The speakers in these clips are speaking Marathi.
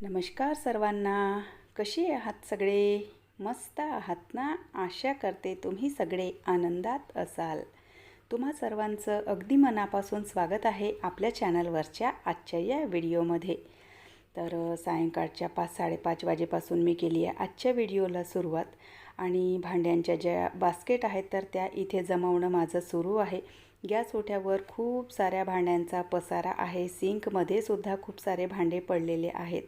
नमस्कार सर्वांना. कसे आहात सगळे? मस्त आहात ना? आशा करते तुम्ही सगळे आनंदात असाल. तुम्हा सर्वांचं अगदी मनापासून स्वागत आहे आपल्या चॅनलवरच्या आजच्या या व्हिडिओमध्ये. सायंकाळच्या 5-5:30 वाजेपासून मी केली आहे आजच्या व्हिडिओला सुरुवात. आणि भांड्यांच्या ज्या बास्केट आहेत तर त्या इथे जमवणं माझं सुरू आहे. गॅस ओट्यावर खूप साऱ्या भांड्यांचा पसारा आहे. सिंकमध्ये सुद्धा खूप सारे भांडे पडलेले आहेत.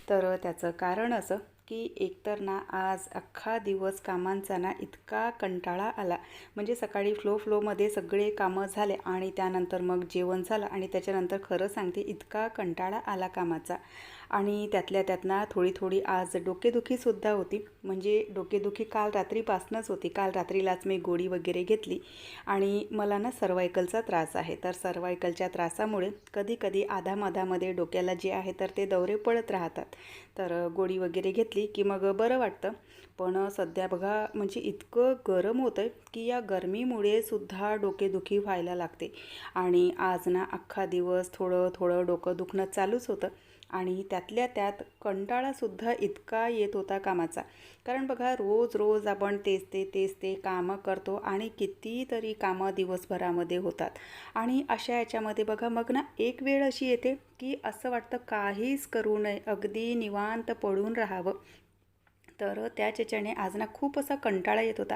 त्याचं कारण असं की एकतर ना आज अख्खा दिवस कामांचा ना इतका कंटाळा आला. म्हणजे सकाळी फ्लोमध्ये सगळे कामं झाले आणि त्यानंतर मग जेवण झालं आणि त्याच्यानंतर खरं सांगते इतका कंटाळा आला कामाचा. आणि त्यातल्या त्यात ना थोडी आज डोकेदुखीसुद्धा होती. म्हणजे डोकेदुखी काल रात्रीपासूनच होती. काल रात्रीलाच मी गोळी वगैरे घेतली आणि मला ना सर्वायकलचा त्रास आहे. तर सर्वायकलच्या त्रासामुळे कधी आधामधामध्ये डोक्याला जे आहे तर ते दवरे पडत राहतात. गोळी वगैरे घेतली की मग बरं वाटतं. पण सध्या बघा म्हणजे इतकं गरम होतं की या गरमीमुळे सुद्धा डोकेदुखी व्हायला लागते. आणि आज ना अख्खा दिवस थोडं डोकं दुखणं चालूच होतं. आणि त्यातल्या त्यात कंटाळासुद्धा इतका येत होता कामाचा. कारण बघा रोज आपण तेच ते कामं करतो आणि कितीतरी कामं दिवसभरामध्ये होतात. आणि अशा याच्यामध्ये बघा मग ना एक वेळ अशी येते की असं वाटतं काहीच करू नये, अगदी निवांत पडून राहावं. त्याच्याने आज ना खूप असा कंटाळा येत होता.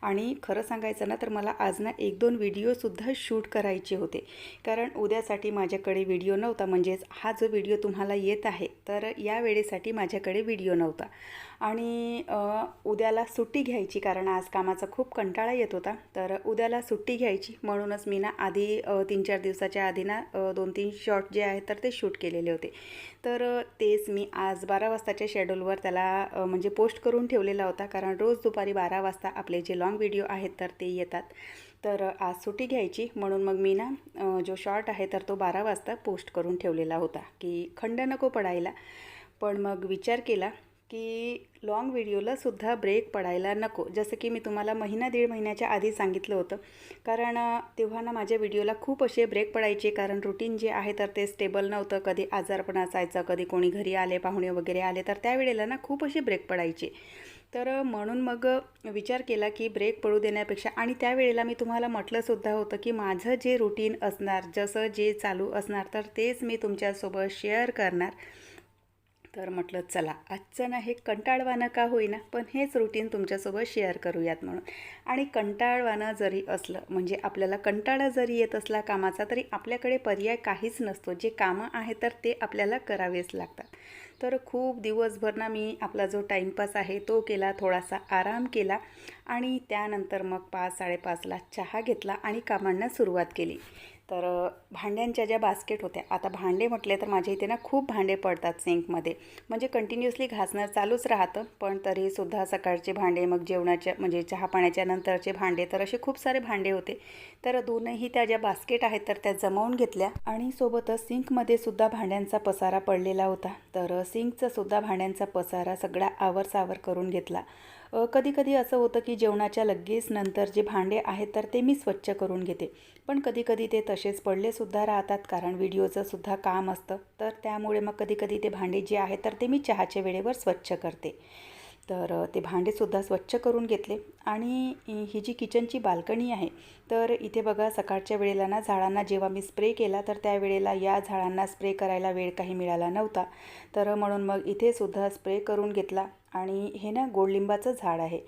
आणि खरं सांगायचं ना तर मला आज ना 1-2 व्हिडिओसुद्धा शूट करायचे होते. कारण उद्यासाठी माझ्याकडे व्हिडिओ नव्हता. म्हणजेच हा जो व्हिडिओ तुम्हाला येत आहे तर या वेळेसाठी माझ्याकडे व्हिडिओ नव्हता. आणि उद्याला सुट्टी घ्यायची कारण आज कामाचा खूप कंटाळा येत होता. उद्याला सुट्टी घ्यायची म्हणूनच मी ना आधी 3-4 दिवसाच्या आधी ना 2-3 शॉर्ट जे आहेत तर ते शूट केलेले होते. तेच मी आज 12 वाजताच्या शेड्यूलवर त्याला म्हणजे पोस्ट करून ठेवलेला होता. कारण रोज दुपारी 12 वाजता आपले जे लॉंग व्हिडिओ आहेत तर ते येतात. आज सुट्टी घ्यायची म्हणून मग मी ना जो शॉर्ट आहे तर तो 12 वाजता पोस्ट करून ठेवलेला होता की खंड नको पडायला. पण मग विचार केला की लॉंग व्हिडिओलासुद्धा ब्रेक पडायला नको. जसं की मी तुम्हाला 1-1.5 महिन्याच्या आधी सांगितलं होतं. कारण तेव्हा ना माझ्या व्हिडिओला खूप असे ब्रेक पडायचे. कारण रुटीन जे आहे तर ते स्टेबल नव्हतं. कधी आजारपण असायचं, कधी कोणी घरी आले, पाहुणे वगैरे आले तर त्यावेळेला ना खूप असे ब्रेक पडायचे. म्हणून मग विचार केला की ब्रेक पडू देण्यापेक्षा. आणि त्यावेळेला मी तुम्हाला म्हटलंसुद्धा होतं की माझं जे रुटीन असणार, जसं जे चालू असणार तर तेच मी तुमच्यासोबत शेअर करणार. म्हटलं चला आजचं ना हे कंटाळवाणं का होईना पण हेच रुटीन तुमच्यासोबत शेअर करूयात म्हणून. आणि कंटाळवाणं जरी असलं म्हणजे आपल्याला कंटाळा जरी येत असला कामाचा तरी आपल्याकडे पर्याय काहीच नसतो. जे कामं आहे तर ते आपल्याला करावेच लागतात. खूप दिवसभर ना मी आपला जो टाईमपास आहे तो केला, थोडासा आराम केला आणि त्यानंतर मग 5-5:30ला चहा घेतला आणि कामांना सुरुवात केली. भांड्यांच्या ज्या बास्केट होत्या, आता भांडे म्हटले तर माझ्या इथे ना खूप भांडे पडतात सिंकमध्ये. म्हणजे कंटिन्युअसली घासणं चालूच राहतं. पण तरीसुद्धा सकाळचे भांडे, मग जेवणाच्या म्हणजे चहा पाण्याच्या नंतरचे भांडे, तर असे खूप सारे भांडे होते. दोनही त्या ज्या बास्केट आहेत तर त्या जमवून घेतल्या. आणि सोबतच सिंकमध्ये सुद्धा भांड्यांचा पसारा पडलेला होता. सिंकचा सुद्धा भांड्यांचा पसारा सगळा आवरसावर करून घेतला. कधी असं होतं की जेवणाच्या लगेच नंतर जे भांडे आहेत तर ते मी स्वच्छ करून घेते. पण कधी ते तसेच पडलेसुद्धा राहतात कारण व्हिडिओचं सुद्धा काम असतं. त्यामुळे मग कधी ते भांडे जे आहेत तर ते मी चहाच्या वेळेवर स्वच्छ करते. ते भांडेसुद्धा स्वच्छ करून घेतले. आणि ही जी किचनची बाल्कनी आहे तर इथे बघा सकाळच्या वेळेला ना झाडांना जेव्हा मी स्प्रे केला तर त्यावेळेला या झाडांना स्प्रे करायला वेळ काही मिळाला नव्हता. म्हणून मग इथे सुद्धा स्प्रे करून घेतला. आणि हे ना गोडलिंबाचं झाड आहे.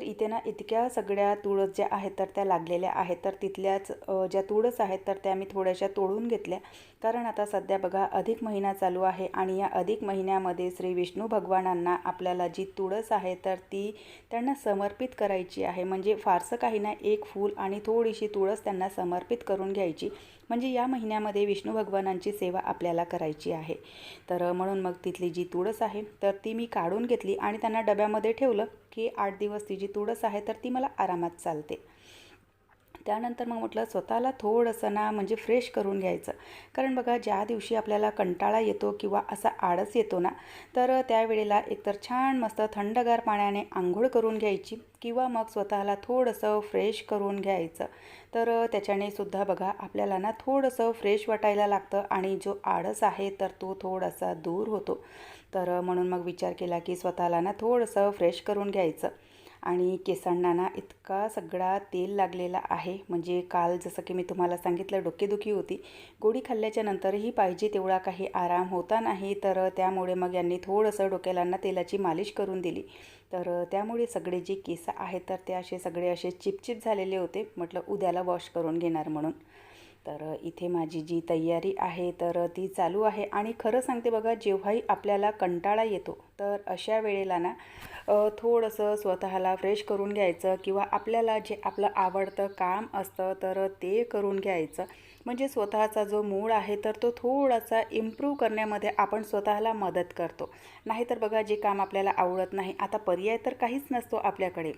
इथे ना इतक्या सगळ्या तुळस ज्या आहेत तर त्या लागलेल्या आहेत. तिथल्याच ज्या तुळस आहेत तर त्या मी थोड्याशा तोडून घेतल्या. कारण आता सध्या बघा अधिक महिना चालू आहे आणि या अधिक महिन्यामध्ये श्री विष्णू भगवानांना आपल्याला जी तुळस आहे तर ती त्यांना समर्पित करायची आहे. म्हणजे फारसं काही ना, एक फूल आणि थोडीशी तुळस त्यांना समर्पित करून घ्यायची. म्हणजे या महिन्यामध्ये विष्णू भगवानांची सेवा आपल्याला करायची आहे. म्हणून मग तिथली जी तुळस आहे तर ती मी काढून घेतली आणि त्यांना डब्यामध्ये ठेवलं की 8 दिवस ती जी तुळस आहे तर ती मला आरामात चालते. त्यानंतर मग म्हटलं स्वतःला थोडंसं ना म्हणजे फ्रेश करून घ्यायचं. कारण बघा ज्या दिवशी आपल्याला कंटाळा येतो किंवा असा आळस येतो ना, तर त्यावेळेला एकतर छान मस्त थंडगार पाण्याने अंघोळ करून घ्यायची किंवा मग स्वतःला थोडंसं फ्रेश करून घ्यायचं. तर त्याच्याने सुद्धा बघा आपल्याला ना थोडंसं फ्रेश वाटायला लागतं आणि जो आळस आहे तर तो थोडासा दूर होतो. तर म्हणून मग विचार केला की स्वतःला ना थोडंसं फ्रेश करून घ्यायचं. आणि केसांना ना इतका सगळा तेल लागलेला आहे, म्हणजे काल जसं की मी तुम्हाला सांगितलं डोकेदुखी होती. गोळी खाल्ल्याच्या नंतरही पाहिजे तेवढा काही आराम होता नाही, तर त्यामुळे मग यांनी थोडंसं डोक्याला ना तेलाची मालिश करून दिली. तर त्यामुळे सगळे जे केस आहेत तर ते असे सगळे असे चिपचिप झालेले होते. म्हटलं उद्याला वॉश करून घेणार म्हणून. तर इथे माझी जी तयारी आहे तर ती चालू आहे. आणि खरं सांगते बघा, जेव्हाही आपल्याला कंटाळा येतो तर अशा वेळेला ना थोडंसं स्वतःला फ्रेश करून घ्यायचं किंवा आपल्याला जे आपलं आवडतं काम असतं तर ते करून घ्यायचं. म्हणजे स्वतःचा जो मूड आहे तर तो थोडासा इम्प्रूव्ह करण्यामध्ये आपण स्वतःला मदत करतो. नाहीतर बघा जे काम आपल्याला आवडत नाही, आता पर्याय तर काहीच नसतो आपल्याकडे.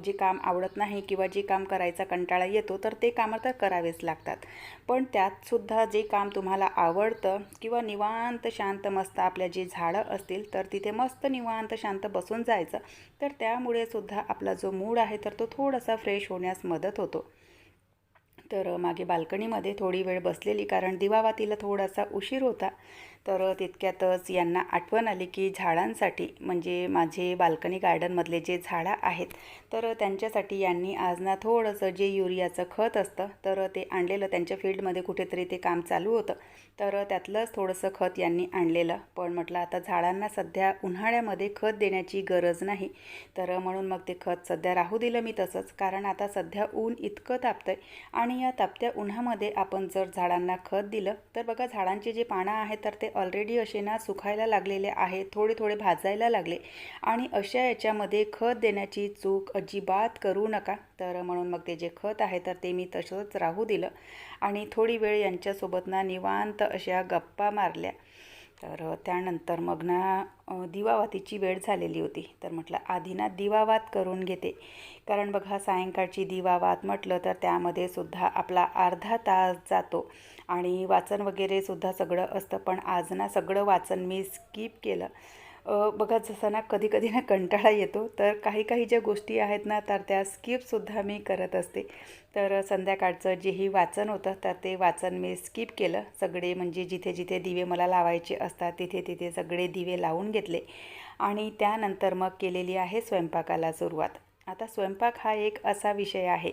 जे काम आवडत नाही किंवा जे काम करायचा कंटाळा येतो तर ते कामं तर करावेच लागतात. पण त्यातसुद्धा जे काम तुम्हाला आवडतं किंवा निवांत शांत मस्त आपल्या जे झाडं असतील तर तिथे मस्त निवांत शांत बसून जायचं. तर त्यामुळे सुद्धा आपला जो मूड आहे तर तो थोडासा फ्रेश होण्यास मदत होतो. तर मागे बाल्कनीमध्ये थोडी वेळ बसलेली, कारण दिवावातीला थोडासा उशीर होता. तर तितक्यातच यांना आठवण आली की झाडांसाठी, म्हणजे माझे बाल्कनी गार्डनमधले जे झाडं आहेत तर त्यांच्यासाठी यांनी आज ना थोडंसं जे युरियाचं खत असतं तर ते आणलेलं. त्यांच्या फील्डमध्ये कुठेतरी ते काम चालू होतं, तर त्यातलंच थोडंसं खत यांनी आणलेलं. पण म्हटलं आता झाडांना सध्या उन्हाळ्यामध्ये खत देण्याची गरज नाही, तर म्हणून मग ते खत सध्या राहू दिलं मी तसंच. कारण आता सध्या ऊन इतकं तापतंय आणि या तापत्या उन्हामध्ये आपण जर झाडांना खत दिलं तर बघा झाडांचे जे पानं आहेत तर ते ऑलरेडी असे ना सुकायला लागलेले आहेत, थोडे थोडे भाजायला लागले. आणि अशा याच्यामध्ये खत देण्याची चूक अजिबात करू नका. तर म्हणून मग ते जे खत आहे तर ते मी तसंच राहू दिलं आणि थोडी वेळ यांच्यासोबत ना निवांत अशा गप्पा मारल्या. तर त्यानंतर मग ना दिवावातीची वेळ झालेली होती. तर म्हटलं आधी ना दिवावात करून घेते. कारण बघा सायंकाळची दिवावात म्हटलं तर त्यामध्ये सुद्धा आपला अर्धा तास जातो आणि वाचन वगैरे सुद्धा सगळं असतं. पण आज ना सगळं वाचन मी स्किप केलं. बघा जसं ना कधी कधी ना कंटाळा येतो तर काही काही ज्या गोष्टी आहेत ना तर त्या स्किपसुद्धा मी करत असते. तर संध्याकाळचं जेही वाचन होतं तर ते वाचन मी स्किप केलं. सगळे म्हणजे जिथे जिथे दिवे मला लावायचे असतात तिथे तिथे सगळे दिवे लावून घेतले आणि त्यानंतर मग केलेली आहे स्वयंपाकाला सुरुवात. आता स्वयंपाक हा एक असा विषय आहे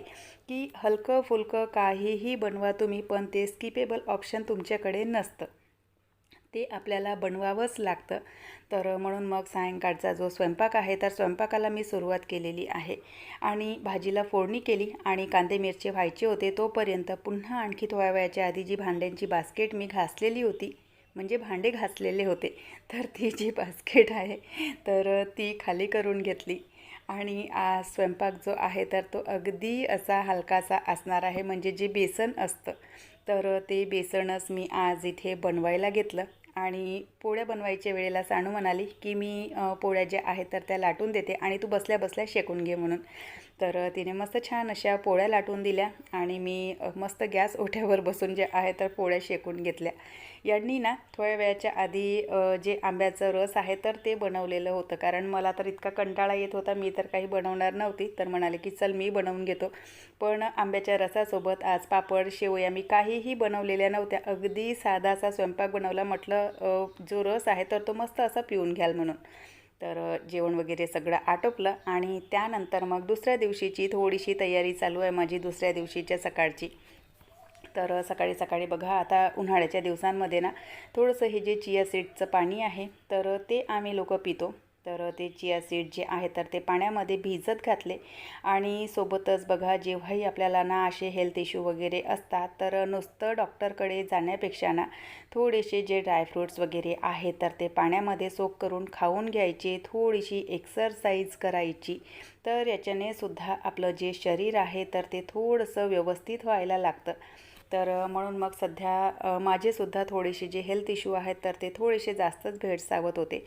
की हलकं फुलकं काहीही बनवा तुम्ही, पण ते स्किपेबल ऑप्शन तुमच्याकडे नसतं, ते आपल्याला बनवावंच लागतं. तर म्हणून मग सायंकाळचा जो स्वयंपाक आहे तर स्वयंपाकाला मी सुरुवात केलेली आहे आणि भाजीला फोडणी केली आणि कांदे मिरचे व्हायचे होते. तोपर्यंत पुन्हा आणखी थोड्या वेळाच्या आधी जी भांड्यांची बास्केट मी घासलेली होती, म्हणजे भांडे घासलेले होते, तर ती जी बास्केट आहे तर ती खाली करून घेतली. आणि आज स्वयंपाक जो आहे तर तो अगदी असा हलकासा असणार आहे, म्हणजे जे बेसन असतं तर ते बेसनच मी आज इथे बनवायला घेतलं. आणि पोळ्या बनवायच्या वेळेला सानू म्हणाली की मी पोळ्या ज्या आहेत तर त्या लाटून देते आणि तू बसल्या बसल्या शेकून घे म्हणून. तर तिने मस्त छान अशा पोळ्या लाटून दिल्या आणि मी मस्त गॅस ओठ्यावर बसून जे आहे तर पोळ्या शेकून घेतल्या. यांनी ना थोड्या वेळाच्या आधी जे आंब्याचं रस आहे तर ते बनवलेलं होतं, कारण मला तर इतका कंटाळा येत होता, मी तर काही बनवणार नव्हती. तर म्हणाले की चल मी बनवून घेतो. पण आंब्याच्या रसासोबत आज पापड शेवया मी काहीही बनवलेल्या नव्हत्या, अगदी साधासा स्वयंपाक बनवला. म्हटलं जो रस आहे तर तो मस्त असा पिऊन घ्याल म्हणून. तर जेवण वगैरे सगळं आटोपलं आणि त्यानंतर मग दुसऱ्या दिवशीची थोडीशी तयारी चालू आहे माझी, दुसऱ्या दिवशीच्या सकाळची. तर सकाळी सकाळी बघा आता उन्हाळ्याच्या दिवसांमध्ये ना थोडंसं हे जे चिया सीडचं पाणी आहे तर ते आम्ही लोक पितो. तर ते चिया सीड जे आहे तर ते पाण्यामध्ये भिजत घातले आणि सोबतच बघा जेव्हाही आपल्याला ना असे हेल्थ इश्यू वगैरे असतात तर नुसतं डॉक्टरकडे जाण्यापेक्षा ना थोडेसे जे ड्रायफ्रूट्स वगैरे आहेत तर ते पाण्यामध्ये सोक करून खाऊन घ्यायचे, थोडीशी एक्सरसाइज करायची. तर याच्याने सुद्धा आपलं जे शरीर आहे तर ते थोडंसं व्यवस्थित व्हायला लागतं. तर म्हणून मग सध्या माझेसुद्धा थोडेसे जे हेल्थ इश्यू आहेत तर ते थोडेसे जास्तच भेडसावत होते.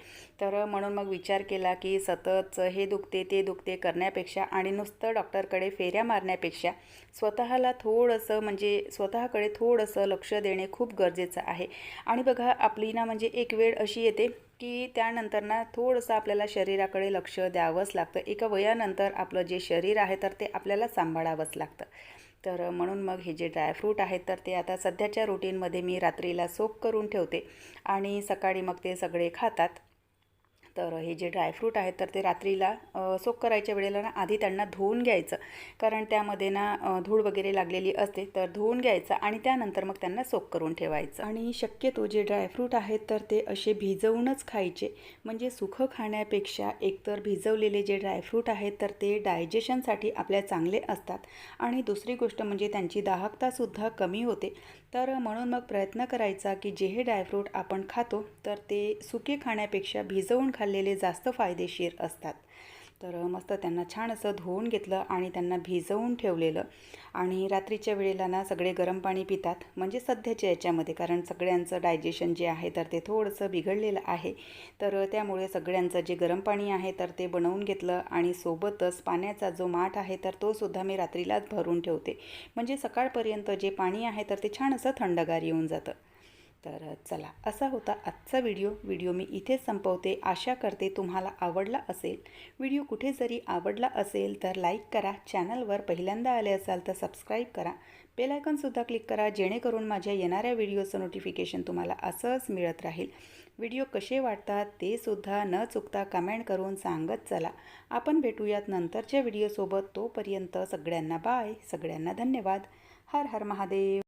तर म्हणून मग विचार केला की सतत हे दुखते ते दुखते करण्यापेक्षा आणि नुसतं डॉक्टरकडे फेऱ्या मारण्यापेक्षा स्वतःला थोडंसं म्हणजे स्वतःकडे थोडंसं लक्ष देणे खूप गरजेचं आहे. आणि बघा आपली ना म्हणजे एक वेळ अशी येते की त्यानंतर ना थोडंसं आपल्याला शरीराकडे लक्ष द्यावंच लागतं. एका वयानंतर आपलं जे शरीर आहे तर ते आपल्याला सांभाळावंच लागतं. तर म्हणून मग हे जे ड्रायफ्रूट आहेत तर ते आता सध्याच्या रुटीनमध्ये मी रात्रीला सोक करून ठेवते आणि सकाळी मग ते सगळे खातात. तर हे जे ड्रायफ्रूट आहेत तर ते रात्रीला सोक करायच्या वेळेला ना आधी त्यांना धुवून घ्यायचं, कारण त्यामध्ये ना धूळ वगैरे लागलेली असते. तर धुवून घ्यायचं आणि त्यानंतर मग त्यांना सोक करून ठेवायचं. आणि शक्यतो जे ड्रायफ्रूट आहेत तर ते असे भिजवूनच खायचे, म्हणजे सुखं खाण्यापेक्षा एकतर भिजवलेले जे ड्रायफ्रूट आहेत तर ते डायजेशनसाठी आपल्या चांगले असतात आणि दुसरी गोष्ट म्हणजे त्यांची दाहकतासुद्धा कमी होते. तर म्हणून मग प्रयत्न करायचा की जे हे ड्रायफ्रूट आपण खातो तर ते सुके खाण्यापेक्षा भिजवून खाल्लेले जास्त फायदेशीर असतात. तर मस्त त्यांना छान असं धुवून घेतलं आणि त्यांना भिजवून ठेवलेलं. आणि रात्रीच्या वेळेला ना सगळे गरम पाणी पितात, म्हणजे सध्याच्या याच्यामध्ये, कारण सगळ्यांचं डायजेशन जे आहे तर ते थोडंसं बिघडलेलं आहे. तर त्यामुळे सगळ्यांचं जे गरम पाणी आहे तर ते बनवून घेतलं आणि सोबतच पाण्याचा जो माठ आहे तर तो सुद्धा मी रात्रीलाच भरून ठेवते, म्हणजे सकाळपर्यंत जे पाणी आहे तर ते छान असं थंडगार येऊन जातं. तर चला, असा होता आजचा व्हिडिओ मी इथेच संपवते. आशा करते तुम्हाला आवडला असेल. व्हिडिओ कुठे जरी आवडला असेल तर लाईक करा, चॅनलवर पहिल्यांदा आले असाल तर सबस्क्राईब करा, बेल आयकॉनसुद्धा क्लिक करा, जेणेकरून माझ्या येणाऱ्या व्हिडिओचं नोटिफिकेशन तुम्हाला असंच मिळत राहील. व्हिडिओ कसे वाटतात ते सुद्धा न चुकता कमेंट करून सांगत चला. आपण भेटूयात नंतरच्या व्हिडिओसोबत. तोपर्यंत सगळ्यांना बाय, सगळ्यांना धन्यवाद. हर हर महादेव.